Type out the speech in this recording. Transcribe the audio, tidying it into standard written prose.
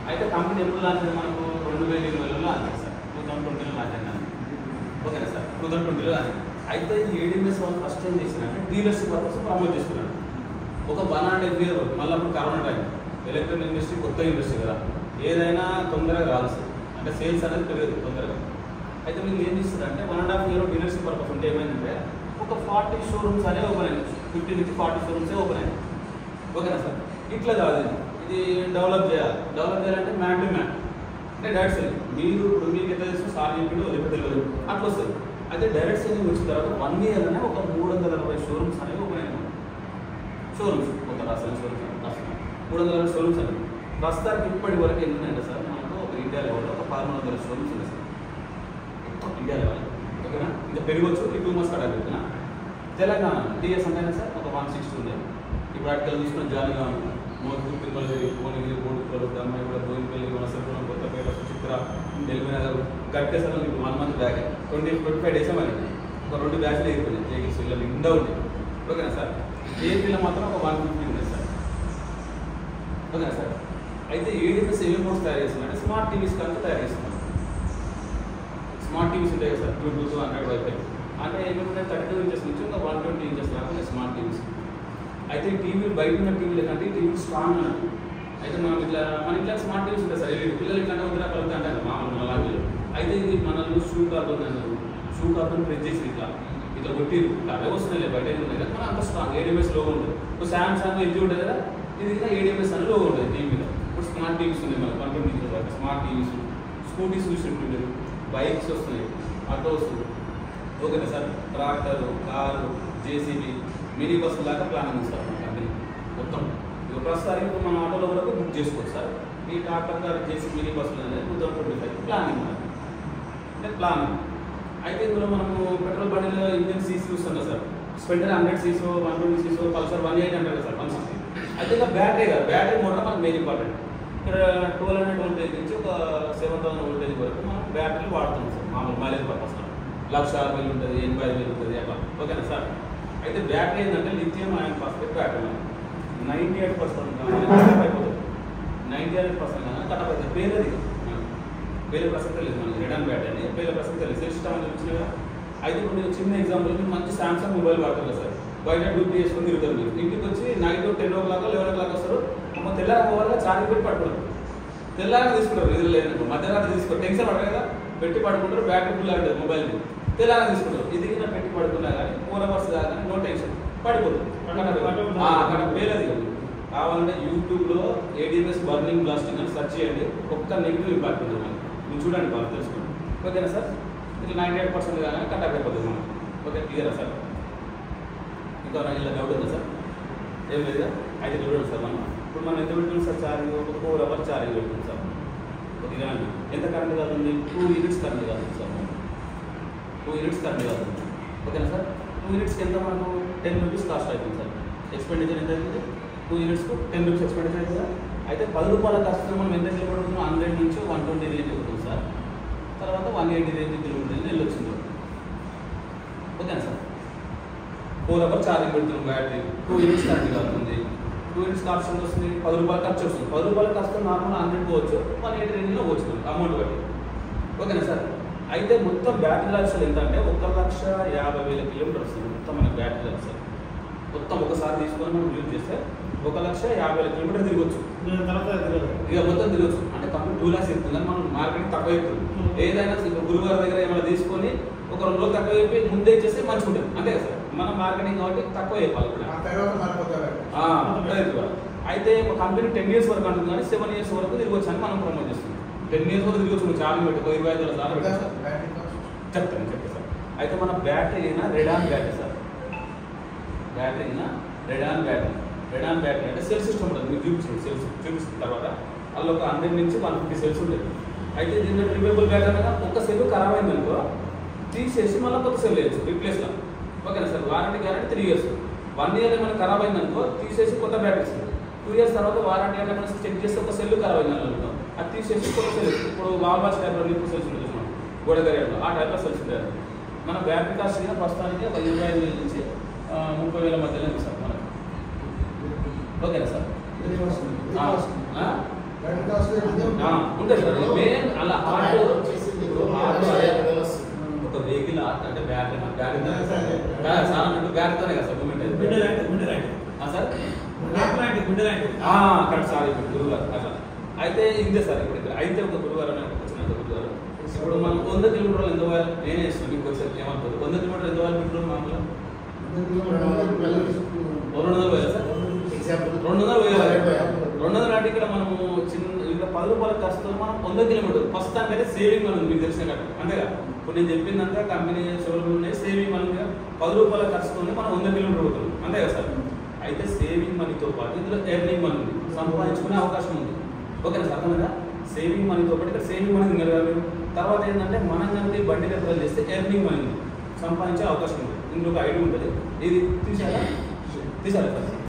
అయితే కంపెనీ ఎప్పుడు లాంచ్ అయింది మనకు 2020లో లాంచ్ చేస్తారు, 2020లో లాంచ్ అయింది. ఓకేనా సార్, 2020లో లాంచ్ అయింది. అయితే ఏడీఎంఎస్ వాళ్ళు ఫస్ట్ ఏం చేసినారంటే డీలర్షిప్ పర్పస్ ప్రమోట్ చేస్తున్నారు. ఒక 1.5 year మళ్ళీ అప్పుడు కరోనా టైం, ఎలక్ట్రానిక్ ఇండస్ట్రీ కొత్త ఇండస్ట్రీ కదా, ఏదైనా తొందరగా రాదు సార్, అంటే సేల్స్ అనేది పెరగదు తొందరగా. అయితే మీరు ఏం చేస్తారంటే 1.5 year డీలర్షిప్ పర్పస్ ఉంటే ఏమైందంటే ఒక 40 షోరూమ్స్ అనేవి ఓపెన్ అయ్యాయి, 50 నుంచి 40 షోరూమ్సే ఓపెన్ అయ్యాయి. ఓకేనా సార్, ఇట్లా కాదు, ఇది డెవలప్ చేయాలంటే మ్యాన్ టు మ్యాన్, అంటే డైరెక్ట్ సెల్లింగ్. మీరు ఇప్పుడు మీకు ఎంత తెలుసు సార్ చెప్పిండు లేకపోతే తెలియదు అట్లా వస్తుంది. అయితే డైరెక్ట్ సెల్లింగ్ వచ్చిన తర్వాత 1 year అనే ఒక 360 షోరూమ్స్ అనేవి ఓపెన్ అయ్యాయి. షోరూమ్స్ కొత్త రాష్ట్రాల షోరూమ్స్ 360 షోరూమ్స్ అనేవి ప్రస్తుతానికి ఇప్పటి వరకు ఎన్ని ఉన్నాయంటే సార్ మనకు ఒక ఇండియా లెవెల్లో ఒక 1300 షోరూమ్స్ ఉన్నాయి సార్, ఇండియా లెవెల్. ఓకేనా, ఇంకా పెరగవచ్చు, ఈ 2 months కట్టాలి. ఓకేనా, తెలంగాణ టీఎస్ అంటేనే సార్ ఒక 160 ఉంది. ఇప్పుడు అక్కడ చూసుకున్న జాలిగా మోదీ తిరుమల భువనగిరి బోడుపల్లి అమ్మాయి కూడా బోయినపల్లి వనసపురం కొత్తపేట సుచిత్ర నెల్లినగర్ గట్టేసారి ఇప్పుడు 1 month బ్యాక్ 25 days మరి ఒక 2 బ్యాచ్లు అయిపోయినాయి వెహికల్స్ ఇలా నిండా ఉంది. ఓకేనా సార్, ఏపీలో మాత్రం ఒక 150 ఉంది సార్. ఓకేనా సార్, అయితే ఏడీఎంఎస్ ఏమేమి మోడ్స్ తయారు చేస్తున్నారంటే స్మార్ట్ టీవీస్ కనుక తయారు చేస్తున్నారు. స్మార్ట్ టీవీస్ ఉంటాయి కదా సార్, బ్లూటూత్, ఆండ్రాయిడ్, వైఫై, అంటే ఏమేమి 32 inches నుంచి ఒక 120 inches దాకా స్మార్ట్ టీవీస్. అయితే టీవీ బయట ఉన్న టీవీల కంటే టీవీ స్ట్రాంగ్ అన్నట్టు. అయితే మన ఇట్లా స్మార్ట్ టీవీస్ ఉంటాయి సార్, పిల్లలు ఇట్లా వద్దా పలుకుతా అంటారు మామూలు లాంగ్వేజ్. అయితే ఇది మనల్ని షూ కార్బన్ అన్నారు, షూ కార్బన్ ప్రెస్ చేసి ఇట్లా కొట్టిరు, అవే వస్తున్నాయి బయట ఉన్నాయి కదా, మన అంత స్ట్రాంగ్ ఏడీఎంఎస్ లోగో ఉంటుంది. ఇప్పుడు శాంసంగ్ ఎల్జీ ఉంటుంది కదా, ఇది కూడా ఏడీఎంఎస్ అని లోగో ఉంటుంది టీవీ మీద. ఇప్పుడు స్మార్ట్ టీవీస్ ఉన్నాయి మనకు 120 inches దాకా స్మార్ట్ టీవీస్, స్కూటీస్ చూస్తుంటుంది, బైక్స్ వస్తున్నాయి, ఆటోస్. ఓకేనా sir, tractor, car, JCB, mini bus దాకా ప్లాన్ ఉంది సార్ మన కంపెనీ మొత్తం. ఇక ప్రస్తుతానికి ఇప్పుడు మన ఆటోలో వరకు బుక్ చేసుకోవచ్చు సార్. ఈ ట్రాక్టర్ గారు జేసీ మినీ బస్సులు అనేది 2025 ప్లానింగ్ అంటే ప్లానింగ్. అయితే ఇందులో మనము పెట్రోల్ బండిలో ఇంజిన్ సీసీ చూస్తుంటాం సార్, స్పెండర్ 100 cc, 120 cc, పల్సర్ 180 అంటారు సార్ 160. అయితే ఇక బ్యాటరీ కాదు, బ్యాటరీ మోటార్ మనకు మెయిన్ ఇంపార్టెంట్. ఇక్కడ 1200 voltage నుంచి ఒక 7000 voltage వరకు మనం బ్యాటరీలు వాడుతున్నాం సార్, మామూలు మైలేజ్ పర్పస్ 1,60,000 ఉంటుంది, 85,000 ఉంటుంది అట్లా. ఓకేనా సార్, అయితే బ్యాటరీ ఏంటంటే లిథియం అయాన్ ఫాస్ఫేట్ బ్యాటరీ 98% కటప్ అయిపోతుంది, 98% కటప్ అవుతుంది. వేరే ప్రసక్తే లేదు మనకి, రిటర్న్ బ్యాటరీ అని వేరే ప్రసక్తే లేదు, సిస్టమ్ అని చూసిన కదా. అయితే ఇప్పుడు నేను చిన్న ఎగ్జాంపుల్, మీరు మంచి సామ్సంగ్ మొబైల్ వాడతారు కదా సార్, బయట డ్యూటీ చేసుకుని తిరుగుతారు. మీరు ఇంటికి వచ్చి నైట్ 10 o'clock 11 o'clock వస్తారు, అమ్మ తెల్లారి పోవాలా ఛార్జింగ్ పెట్టి పట్టుకుంటారు, తెల్లారి తీసుకుంటారు, నిద్ర లేదు మధ్యరాత్రి తీసుకోరు, టెన్షన్ పడరు కదా, పెట్టి పడుకుంటారు, బ్యాటరీ ఫుల్ ఉంటుంది మొబైల్ తెల్లారి తీసుకుంటారు. ఇది పెట్టి పడుకున్నా కానీ 4 hours కానీ నో టెన్షన్ పడిపోతుంది, అక్కడ పేలది. కావాలంటే యూట్యూబ్లో ఏడీఎంఎస్ బర్నింగ్ బ్లాస్టింగ్ అని సెర్చ్ చేయండి, ఒక్క నెగిటివ్ ఇంపాక్ట్ ఉంటుంది మనకి, మీరు చూడండి బాగా తెలుసుకోండి. ఓకేనా సార్, ఇది 98% కానీ కట్ అయిపోతుంది మనం. ఓకే, క్లియరా సార్? ఇంకా ఇలా డౌట్ ఉందా సార్? ఏం లేదు కదా, అయితే చూడండి సార్. ఇప్పుడు మనం ఎంత పెట్టుకుంటాం సార్ ఛార్జింగ్? ఒక 4 hours ఛార్జింగ్ పెట్టుకుంటాం సార్. ఓకేనా, ఎంత కరెంట్ కాదండి? 2 units కరెంట్ కాదు సార్, 2 units కరెంట్ కాదు. ఓకేనా సార్, 2 unitsకి ఎంత మనకు 10 rupees కాస్ట్ అవుతుంది సార్. ఎక్స్పెండిచర్ ఎంత అవుతుంది? 2 unitsకు 10 rupees ఎక్స్పెండిచర్ అవుతుంది సార్. అయితే 10 రూపాయల కష్టం మనం ఎంత కిలోమీటర్ 100 నుంచి 120 రేంజ్ అవుతుంది సార్, తర్వాత 180 రేంజ్ కిలోమీటర్ వెళ్ళొచ్చింది. ఓకేనా సార్, 4 hours ఛార్జింగ్ పెడుతున్నాం, బ్యాటరీ 2 units కరెంట్ కాస్తుంది. 2 units కాస్ట్ ఎంత వస్తుంది? 10 రూపాయల ఖర్చు వస్తుంది. 10 రూపాయల కష్టం నార్మల్ 100 పోవచ్చు, 180 రేంజ్లో పోవచ్చు అమౌంట్ బట్టి. ఓకేనా సార్, అయితే మొత్తం బ్యాటరీ లైఫ్ ఎంత అంటే 1,50,000 కిలోమీటర్ వస్తుంది మొత్తం మన బ్యాటరీ లైఫ్ సార్. మొత్తం ఒకసారి తీసుకొని మనం యూజ్ చేస్తే 1,50,000 కిలోమీటర్ తిరగచ్చు, ఇక మొత్తం తిరగచ్చు. అంటే కంపెనీ 2 lakhs ఇస్తుంది కానీ మనం మార్కెటింగ్ తక్కువ అవుతుంది. ఏదైనా గురుగారి దగ్గర ఏమైనా తీసుకొని ఒక 2 రోజులు తక్కువ అయిపోయి ముందే ఇచ్చేస్తే మంచిగా ఉంటుంది, అంతే కదా సార్. మనం మార్కెటింగ్ కాబట్టి తక్కువ అయిపోవాలి. అయితే ఒక కంపెనీ 10 years వరకు అంటుంది కానీ 7 years వరకు తిరగచ్చు అని మనం ప్రమోట్ చేస్తున్నాం. 10 years వరకు తిరగచ్చు, ఛార్జింగ్ పెట్టి 25,000 సార్లు పెట్టారు సార్. చెప్తాను సార్. అయితే మన బ్యాటరీ అయినా రెడాన్ బ్యాటరీ సార్, బ్యాటరీ అయినా రెడాన్ బ్యాటరీ అంటే సెల్ సిస్టమ్ ఉంటుంది. మీరు చూపించండి, సెల్స్ చూపిస్తున్న తర్వాత అందులో ఒక 100 నుంచి 150 cells ఉంటాయి. అయితే దీంట్లో రిమూవబుల్ బ్యాటరీ అనగా ఒక సెల్ ఖరాబ్ అయిందనుకో తీసేసి మళ్ళీ కొత్త సెల్ వేయచ్చు రీప్లేస్లో. ఓకేనా sir, warranty guarantee 3 years. 1 year ఏమైనా ఖరాబ్ అయిందనుకో తీసేసి కొత్త బ్యాటరీ ఇస్తుంది. 2 years తర్వాత వారంటీ అంటే మనం చెక్ చేస్తే ఒక సెల్ ఖరాబ్ అయిందనుకో అది తీసేసి కొత్త సెల్. ఇప్పుడు వాల్వాచ్ టైప్లో లిక్విడ్ సెల్స్ ఉంటుంది మనం గోడగరేట్లో, ఆ టైప్లో సెల్స్ ఉంటాయి. మన బ్యాటరీ కాస్ట్ ప్రస్తుతానికి 25,000 నుంచి 30,000 మధ్యలో ఉంది సార్ మనకు. ఓకేనా సార్, ఉంటుంది సార్ మెయిన్ అలా హార్ట్ ఒక వెహికల్ హార్ట్ అంటే బ్యాటరీ సార్ అన్నట్టు బ్యాటరీతోనే కదా sir moment sir correct sir ఇప్పుడు గురుగారు అట్లా అయితే ఇంతే సార్ ఇప్పుడు అయితే ఒక గురుగారు అనే వచ్చిన గురుగారు ఇప్పుడు మనం 100 కిలోమీటర్లు ఎంత పోయాలి నేనే ఇస్తాను మీకు వచ్చేది ఏమంటారు 100 కిలోమీటర్లు ఎంత పోయాలి పెట్రోల్ మామూలుగా 200 పోయాలి సార్ 200 పోయాలి 200 నాటి ఇక్కడ మనము చిన్న ఇక్కడ 10 రూపాయల ఖర్చుతో మనం 100 కిలోమీటర్లు ఫస్ట్ అంటే సేవింగ్ మనం మీకు తెలిసిన కదా అంతేగా ఇప్పుడు నేను చెప్పిందంతా కంపెనీ షోరూమ్ ఉన్నాయి సేవింగ్ మనకి 10 రూపాయల ఖర్చుతో మనం 100 కిలోమీటర్లు పోతున్నాం అంతే కదా సార్ అయితే సేవింగ్ మనీతో పాటు ఇందులో ఎర్నింగ్ మనీ ఉంది సంపాదించుకునే అవకాశం ఉంది ఓకేనా సార్ అర్థమైందా సేవింగ్ మనీతో పాటు ఇక్కడ సేవింగ్ మనీ ఉంది కదా తర్వాత ఏంటంటే మనం కనుక బండి రెఫరల్ చేస్తే ఎర్నింగ్ మనీ ఉంది సంపాదించే అవకాశం ఉంది ఇందులో ఒక ఐడియా ఉంటుంది ఇది తీసారా సార్